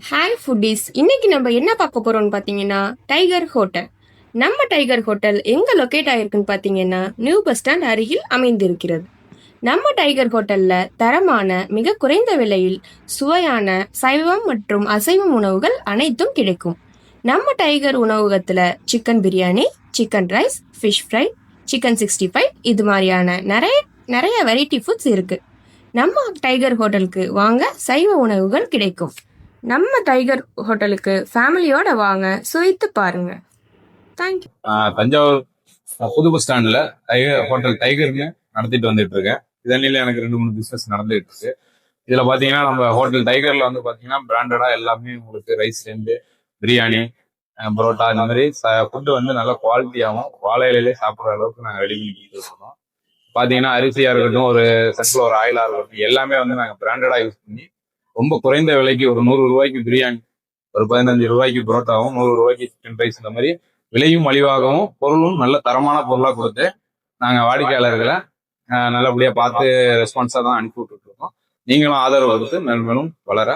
Hi foodies, இன்னைக்கு நம்ம என்ன பார்க்க போறோம்னு பார்த்தீங்கன்னா டைகர் ஹோட்டல். நம்ம டைகர் ஹோட்டல் எங்க லொக்கேட் ஆயிருக்குன்னு பார்த்தீங்கன்னா நியூ பஸ் ஸ்டாண்ட் அருகில் அமைந்திருக்கிறது. நம்ம டைகர் ஹோட்டல்ல தரமான மிக குறைந்த விலையில் சுவையான சைவம் மற்றும் அசைவம் உணவுகள் அனைத்தும் கிடைக்கும். நம்ம டைகர் உணவகத்துல chicken biryani, chicken rice, fish fry, chicken 65 இது மாதிரியான நிறைய நிறைய வெரைட்டி ஃபுட்ஸ் இருக்கு. நம்ம டைகர் ஹோட்டலுக்கு வாங்க, சைவ உணவுகள் கிடைக்கும். நம்ம டைகர் ஹோட்டலுக்கு ஃபேமிலியோட வாங்க, சுவைத்து பாருங்க. தேங்க்யூ. தஞ்சாவூர் புது பஸ் ஸ்டாண்ட்ல டைகர் ஹோட்டல் டைகர்னு நடத்திட்டு வந்துட்டு இருக்கேன். இதனில எனக்கு 2-3 பிசினஸ் நடந்துட்டு இருக்கு. இதுல பாத்தீங்கன்னா நம்ம ஹோட்டல் டைகர்ல வந்து பாத்தீங்கன்னா பிராண்டடா எல்லாமே உங்களுக்கு ரைஸ் இருந்து பிரியாணி, பரோட்டா இந்த மாதிரி ஃபுட்டு வந்து நல்ல குவாலிட்டியாகவும் வாழை இலையிலே சாப்பிட்ற அளவுக்கு நாங்கள் ரெடி பண்ணிட்டு இருக்கோம். பாத்தீங்கன்னா அரிசியா இருக்கட்டும், ஒரு சன்ஃபிளவர் ஆயிலா இருக்கட்டும், எல்லாமே வந்து நாங்கள் பிராண்டடா யூஸ் பண்ணி ரொம்ப குறைந்த விலைக்கு ஒரு 100 ரூபாய்க்கு பிரியாணி, ஒரு 15 ரூபாய்க்கு பரோட்டாவும், 100 ரூபாய்க்கு சிக்கன் ரைஸ், இந்த மாதிரி விலையும் மலிவாகவும் பொருளும் நல்ல தரமான பொருளாக கொடுத்து நாங்கள் வாடிக்கையாளர்களை நல்லபடியாக பார்த்து ரெஸ்பான்ஸாக தான் அனுப்பி விட்டுட்டு இருக்கோம். நீங்களும் ஆதரவு கொடுத்து மேலும் மேலும் வளர